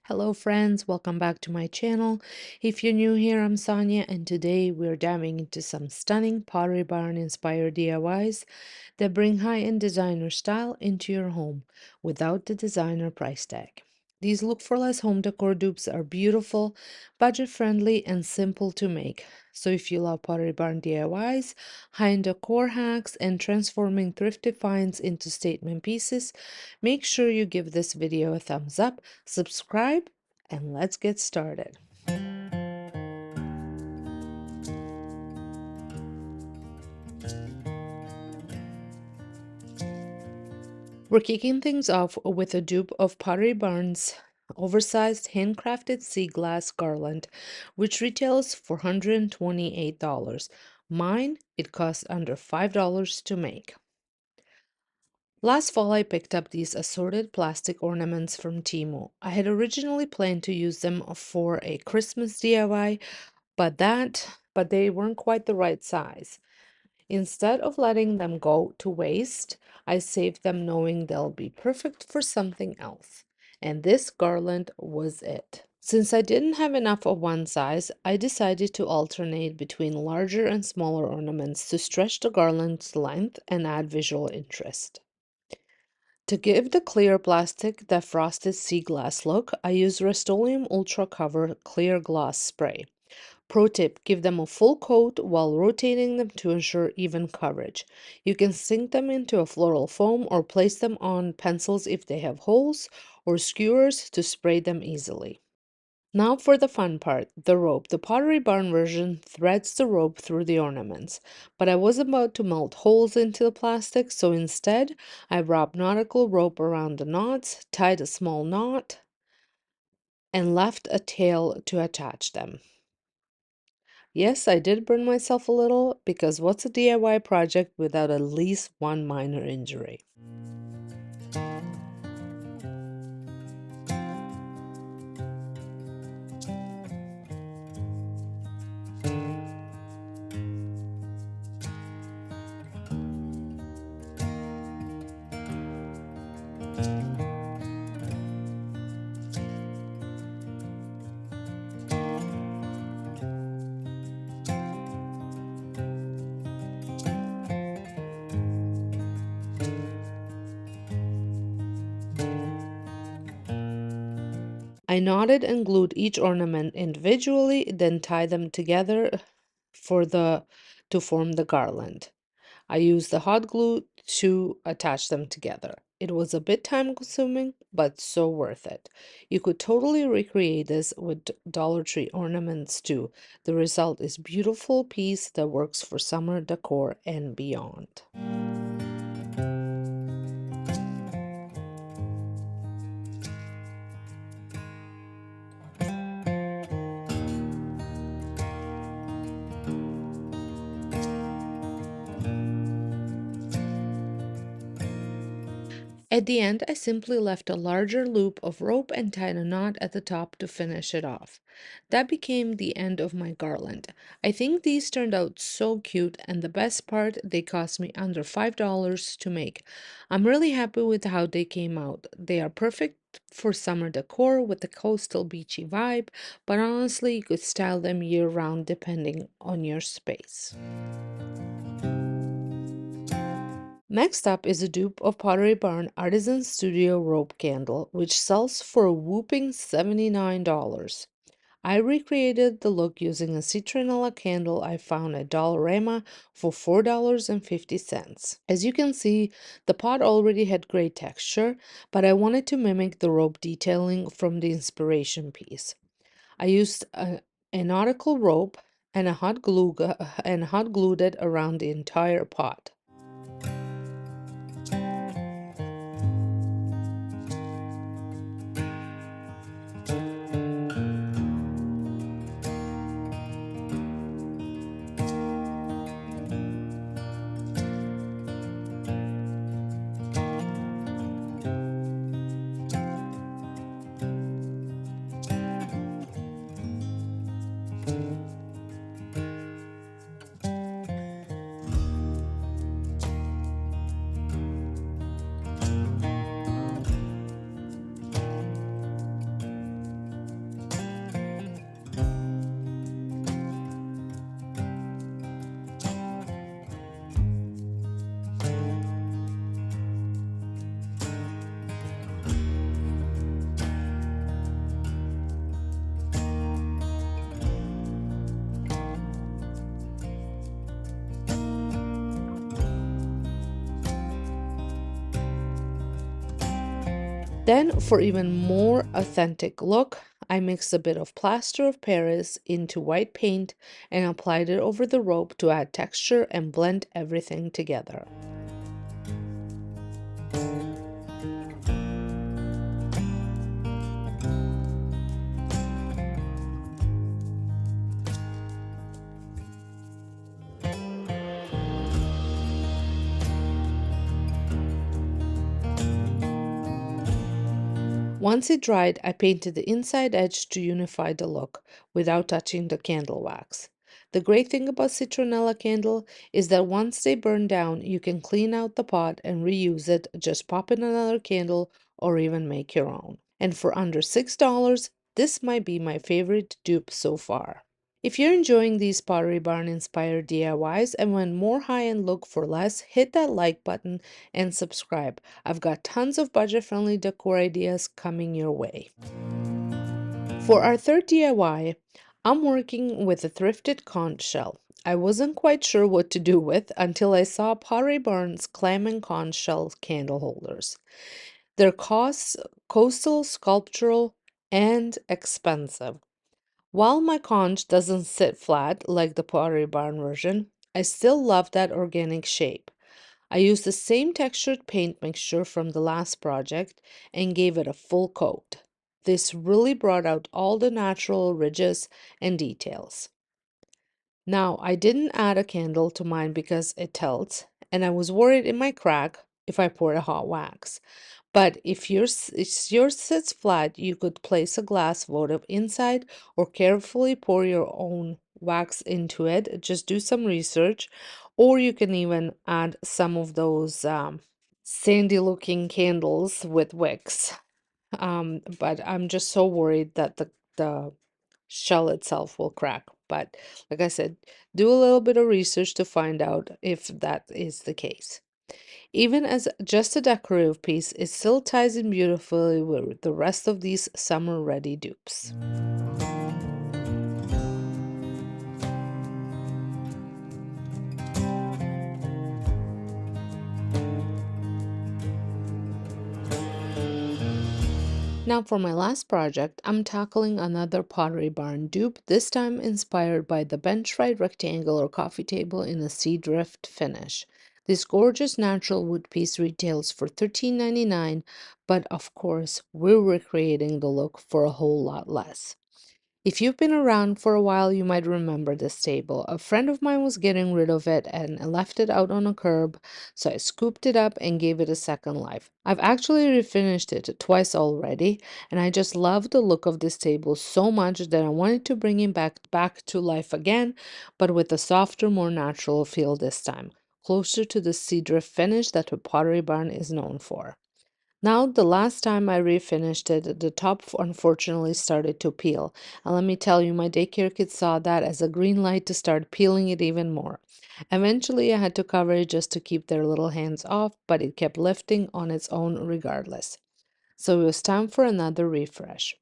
Hello friends, welcome back to my channel. If you're new here, I'm Sonia and today we're diving into some stunning Pottery Barn-inspired DIYs that bring high-end designer style into your home without the designer price tag. These look-for-less home decor dupes are beautiful, budget-friendly, and simple to make. So if you love Pottery Barn DIYs, high-end decor hacks, and transforming thrifty finds into statement pieces, make sure you give this video a thumbs up, subscribe, and let's get started. We're kicking things off with a dupe of Pottery Barn's oversized handcrafted sea glass garland, which retails for $128. Mine, it costs under $5 to make. Last fall, I picked up these assorted plastic ornaments from Temu. I had originally planned to use them for a Christmas DIY, but they weren't quite the right size. Instead of letting them go to waste, I saved them knowing they'll be perfect for something else. And this garland was it. Since I didn't have enough of one size, I decided to alternate between larger and smaller ornaments to stretch the garland's length and add visual interest. To give the clear plastic that frosted sea glass look, I used Rust-Oleum Ultra Cover Clear Gloss Spray. Pro tip, give them a full coat while rotating them to ensure even coverage. You can sink them into a floral foam or place them on pencils if they have holes, or skewers to spray them easily. Now for the fun part, the rope. The Pottery Barn version threads the rope through the ornaments, but I was about to melt holes into the plastic, so instead I wrapped nautical rope around the knots, tied a small knot, and left a tail to attach them. Yes, I did burn myself a little, because what's a DIY project without at least one minor injury? I knotted and glued each ornament individually, then tied them together to form the garland. I used the hot glue to attach them together. It was a bit time consuming, but so worth it. You could totally recreate this with Dollar Tree ornaments too. The result is beautiful piece that works for summer decor and beyond. At the end, I simply left a larger loop of rope and tied a knot at the top to finish it off. That became the end of my garland. I think these turned out so cute, and the best part, they cost me under $5 to make. I'm really happy with how they came out. They are perfect for summer decor with a coastal beachy vibe, but honestly, you could style them year round depending on your space. Next up is a dupe of Pottery Barn Artisan Studio Rope Candle, which sells for a whopping $79. I recreated the look using a citronella candle I found at Dollarama for $4.50. As you can see, the pot already had great texture, but I wanted to mimic the rope detailing from the inspiration piece. I used a nautical rope and hot glued it around the entire pot. Then, for even more authentic look, I mixed a bit of plaster of Paris into white paint and applied it over the rope to add texture and blend everything together. Once it dried, I painted the inside edge to unify the look without touching the candle wax. The great thing about citronella candle is that once they burn down, you can clean out the pot and reuse it, just pop in another candle or even make your own. And for under $6, this might be my favorite dupe so far. If you're enjoying these Pottery Barn-inspired DIYs and want more high-end look for less, hit that like button and subscribe. I've got tons of budget-friendly decor ideas coming your way. For our third DIY, I'm working with a thrifted conch shell. I wasn't quite sure what to do with until I saw Pottery Barn's clam and conch shell candle holders. They're coastal, sculptural, and expensive. While my conch doesn't sit flat like the Pottery Barn version, I still love that organic shape. I used the same textured paint mixture from the last project and gave it a full coat. This really brought out all the natural ridges and details. Now, I didn't add a candle to mine because it tilts, and I was worried it might crack if I poured a hot wax. But if yours sits flat, you could place a glass votive inside or carefully pour your own wax into it. Just do some research, or you can even add some of those sandy looking candles with wicks. But I'm just so worried that the shell itself will crack. But like I said, do a little bit of research to find out if that is the case. Even as just a decorative piece, it still ties in beautifully with the rest of these summer-ready dupes. Now for my last project, I'm tackling another Pottery Barn dupe, this time inspired by the bench-ride rectangular coffee table in a sea drift finish. This gorgeous natural wood piece retails for $13.99, but of course, we're recreating the look for a whole lot less. If you've been around for a while, you might remember this table. A friend of mine was getting rid of it and left it out on a curb, so I scooped it up and gave it a second life. I've actually refinished it twice already, and I just love the look of this table so much that I wanted to bring it back to life again, but with a softer, more natural feel this time, closer to the sea drift finish that the Pottery Barn is known for. Now, the last time I refinished it, the top unfortunately started to peel. And let me tell you, my daycare kids saw that as a green light to start peeling it even more. Eventually, I had to cover it just to keep their little hands off, but it kept lifting on its own regardless. So it was time for another refresh.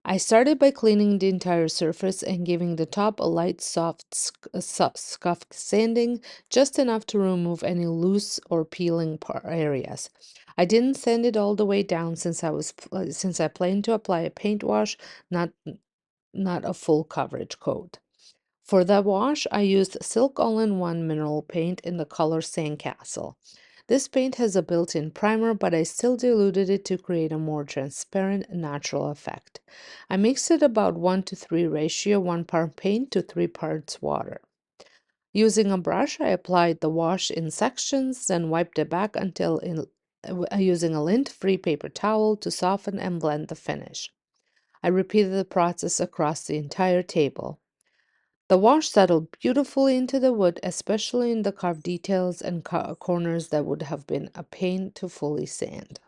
I started by cleaning the entire surface and giving the top a light, soft, scuffed sanding, just enough to remove any loose or peeling areas. I didn't sand it all the way down since I planned to apply a paint wash, not a full coverage coat. For the wash, I used Silk All-in-One mineral paint in the color Sandcastle. This paint has a built-in primer, but I still diluted it to create a more transparent, natural effect. I mixed it about 1-to-3 ratio, 1 part paint to 3 parts water. Using a brush, I applied the wash in sections, then wiped it back using a lint-free paper towel to soften and blend the finish. I repeated the process across the entire table. The wash settled beautifully into the wood, especially in the carved details and corners that would have been a pain to fully sand.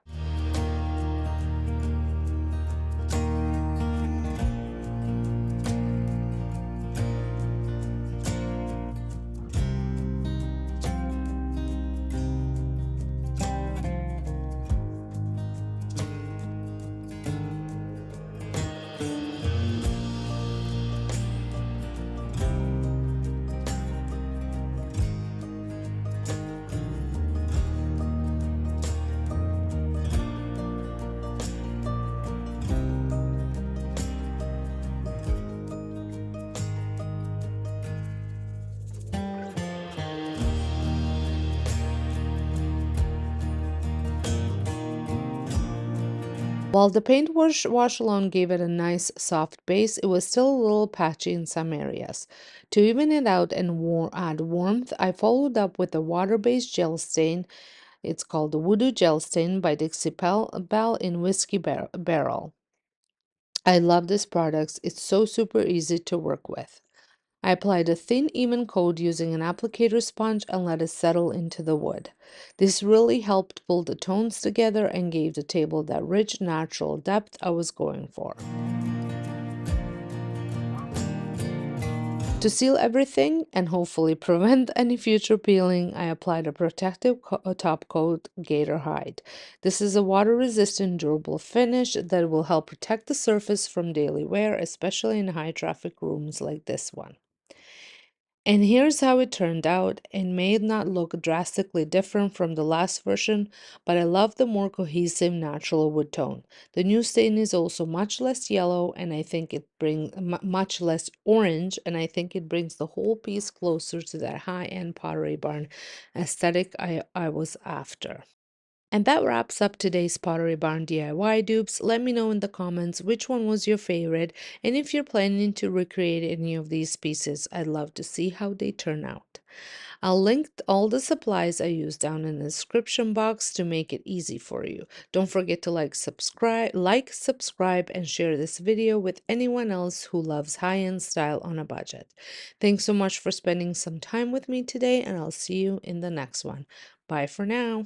While the paint wash alone gave it a nice soft base, it was still a little patchy in some areas. To even it out and add warmth, I followed up with a water-based gel stain. It's called the VooDoo Gel Stain by Dixie Bell in Whiskey Barrel. I love this product. It's so super easy to work with. I applied a thin, even coat using an applicator sponge and let it settle into the wood. This really helped pull the tones together and gave the table that rich, natural depth I was going for. To seal everything and hopefully prevent any future peeling, I applied a protective top coat, Gator Hide. This is a water-resistant, durable finish that will help protect the surface from daily wear, especially in high-traffic rooms like this one. And here's how it turned out. It may not look drastically different from the last version, but I love the more cohesive natural wood tone. The new stain is also much less yellow and I think it brings much less orange, and I think it brings the whole piece closer to that high-end Pottery Barn aesthetic I was after. And that wraps up today's Pottery Barn DIY dupes. Let me know in the comments which one was your favorite, and if you're planning to recreate any of these pieces, I'd love to see how they turn out. I'll link all the supplies I used down in the description box to make it easy for you. Don't forget to subscribe, and share this video with anyone else who loves high-end style on a budget. Thanks so much for spending some time with me today, and I'll see you in the next one. Bye for now.